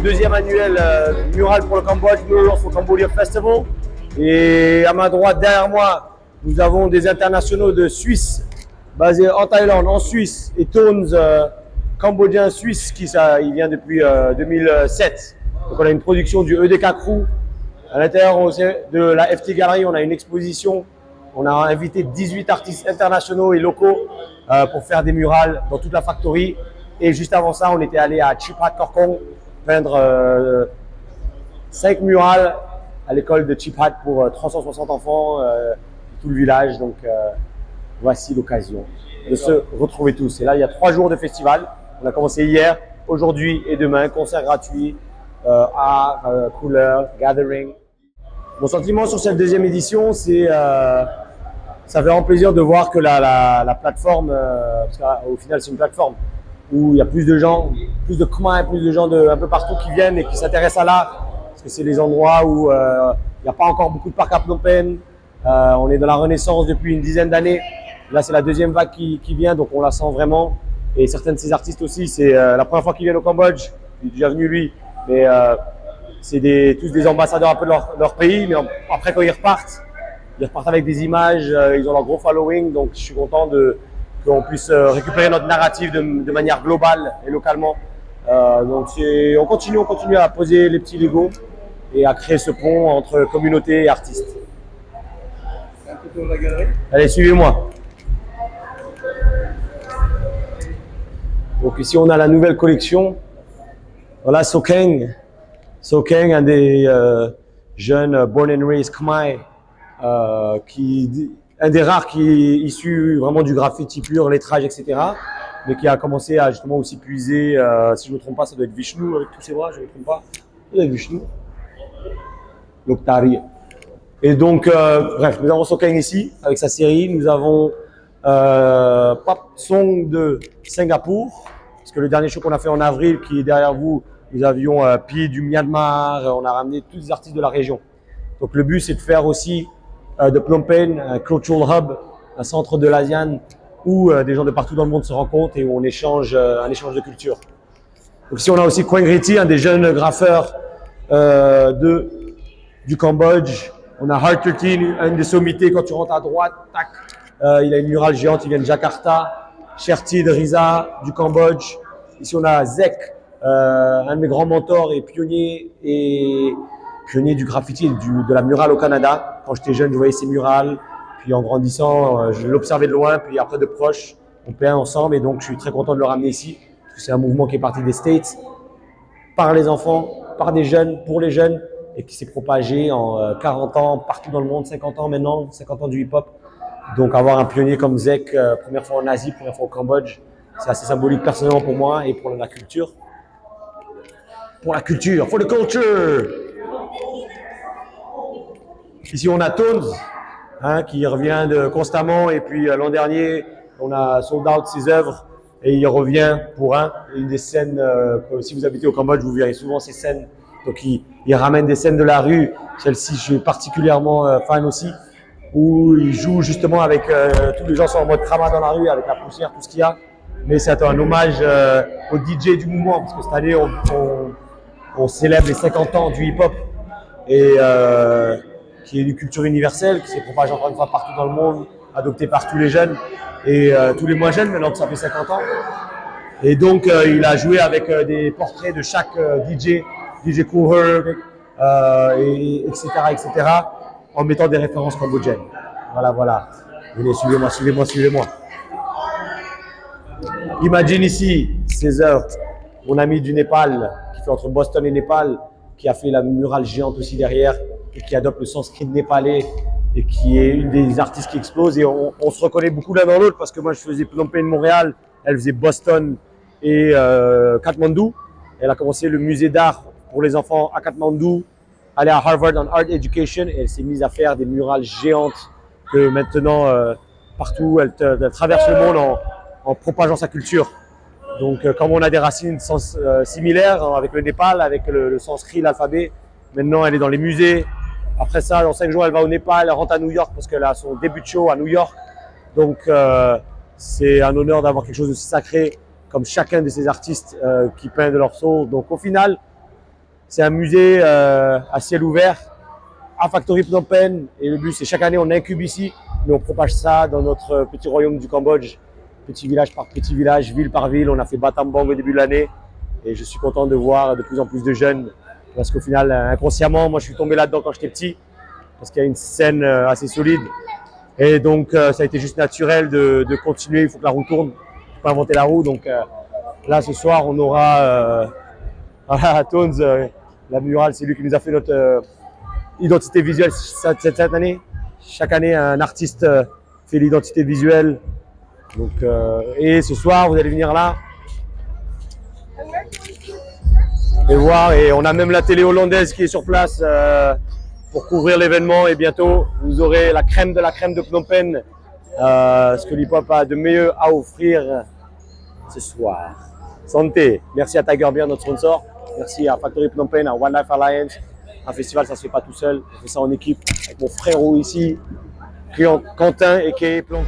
deuxième annuel mural pour le Cambodge, Murals for Cambodia Festival. Et à ma droite, derrière moi, nous avons des internationaux de Suisse, basés en Thaïlande, en Suisse, et Tones, cambodgien suisse, il vient depuis 2007. Donc on a une production du EDK Crew. À l'intérieur de la FT Gallery, on a une exposition. On a invité 18 artistes internationaux et locaux pour faire des murals dans toute la factory. Et juste avant ça, on était allé à Chip Hat Korkong peindre 5 murals à l'école de Chip Hat pour 360 enfants, tout le village. Donc voici l'occasion de se retrouver tous. Et là, il y a 3 jours de festival. On a commencé hier, aujourd'hui et demain. Concert gratuit, art, couleurs, gathering. Mon sentiment sur cette deuxième édition, c'est ça fait vraiment plaisir de voir que la plateforme, parce qu'au final c'est une plateforme où il y a plus de gens, plus de Khmer, plus de gens un peu partout qui viennent et qui s'intéressent à l'art, parce que c'est les endroits où il n'y a pas encore beaucoup de parcs à Phnom Penh. On est dans la renaissance depuis une dizaine d'années. Là c'est la deuxième vague qui vient, donc on la sent vraiment. Et certains de ces artistes aussi, c'est la première fois qu'ils viennent au Cambodge. Il est déjà venu lui, mais c'est tous des ambassadeurs un peu de leur pays. Mais après quand ils repartent avec des images, ils ont leur gros following, donc je suis content qu'on puisse récupérer notre narrative de manière globale et localement. Donc on continue à poser les petits Legos et à créer ce pont entre communauté et artistes. Un peu tour de la galerie. Allez, suivez-moi. Donc ici on a la nouvelle collection. Voilà Sokeng. Sokeng, un des jeunes born and raised Khmer. Un des rares qui est issu vraiment du graffiti pur, lettrage, etc. Mais qui a commencé à justement aussi puiser, si je ne me trompe pas, ça doit être Vishnu avec tous ses bras, je ne me trompe pas. Ça doit être Vishnu. L'Octari. Et donc, bref, nous avons Sokeng ici, avec sa série. Nous avons Pap Song de Singapour, parce que le dernier show qu'on a fait en avril, qui est derrière vous, nous avions Pi du Myanmar, on a ramené tous les artistes de la région. Donc le but, c'est de faire aussi de Phnom Penh, un cultural hub, un centre de l'ASEAN où des gens de partout dans le monde se rencontrent et où on échange un échange de culture. Donc ici on a aussi Quang Reti, un des jeunes graffeurs du Cambodge. On a Heart 13, un des sommités quand tu rentres à droite, tac, il a une murale géante, il vient de Jakarta. Sherti de Riza du Cambodge. Ici on a Zek, un de mes grands mentors et pionnier du graffiti et de la murale au Canada. Quand j'étais jeune, je voyais ces murales. Puis en grandissant, je l'observais de loin. Puis après de proche, on peint ensemble. Et donc, je suis très content de le ramener ici. Parce que c'est un mouvement qui est parti des States, par les enfants, par des jeunes, pour les jeunes. Et qui s'est propagé en 40 ans, partout dans le monde, 50 ans maintenant, 50 ans du hip-hop. Donc, avoir un pionnier comme Zek, première fois en Asie, première fois au Cambodge, c'est assez symbolique personnellement pour moi et pour la culture. Pour la culture, for the culture! Ici, on a Tones, qui revient constamment. Et puis, l'an dernier, on a sold out ses œuvres. Et il revient pour une des scènes, si vous habitez au Cambodge, vous verrez souvent ces scènes. Donc, il ramène des scènes de la rue. Celle-ci, je suis particulièrement fan aussi. Où il joue justement avec tous les gens sont en mode crama dans la rue, avec la poussière, tout ce qu'il y a. Mais c'est un hommage au DJ du mouvement. Parce que cette année, on célèbre les 50 ans du hip-hop. Et qui est une culture universelle, qui s'est propagée encore une fois partout dans le monde, adoptée par tous les jeunes et tous les moins jeunes, maintenant que ça fait 50 ans. Et donc, il a joué avec des portraits de chaque DJ Kool Herc, etc., en mettant des références cambodgiennes. Voilà. Venez, suivez-moi. Imagine ici ces œuvres. Mon ami du Népal, qui fait entre Boston et Népal, qui a fait la murale géante aussi derrière, et qui adopte le sanskrit népalais et qui est une des artistes qui explose. Et on se reconnaît beaucoup l'un dans l'autre parce que moi, je faisais Phnom Penh, Montréal, elle faisait Boston et Katmandou. Elle a commencé le musée d'art pour les enfants à Katmandou, allée à Harvard en Art Education et elle s'est mise à faire des murales géantes que maintenant, partout, elle traverse le monde en propageant sa culture. Donc, comme on a des racines similaires avec le Népal, avec le sanskrit, l'alphabet, maintenant elle est dans les musées. Après ça, dans 5 jours, elle va au Népal, elle rentre à New York parce qu'elle a son début de show à New York. Donc, c'est un honneur d'avoir quelque chose de si sacré comme chacun de ces artistes qui peignent de leur soul. Donc, au final, C'est un musée à ciel ouvert à Factory Phnom Penh. Et le but, c'est chaque année, on incube ici, mais on propage ça dans notre petit royaume du Cambodge, petit village par petit village, ville par ville. On a fait Battambang au début de l'année. Et je suis content de voir de plus en plus de jeunes. Parce qu'au final, inconsciemment, moi, je suis tombé là-dedans quand j'étais petit. Parce qu'il y a une scène assez solide. Et donc, ça a été juste naturel de continuer. Il faut que la roue tourne. Il ne faut pas inventer la roue. Donc, là, ce soir, on aura Tones, la murale. C'est lui qui nous a fait notre identité visuelle cette année. Chaque année, un artiste fait l'identité visuelle. Donc, et ce soir, vous allez venir là et voir. Et on a même la télé hollandaise qui est sur place pour couvrir l'événement. Et bientôt, vous aurez la crème de Phnom Penh, ce que l'hip-hop a de mieux à offrir ce soir. Santé. Merci à Tiger Beer, notre sponsor. Merci à Factory Phnom Penh, à One Life Alliance. Un festival, ça ne se fait pas tout seul. On fait ça en équipe avec mon frérot ici, Quentin et Kay Planck.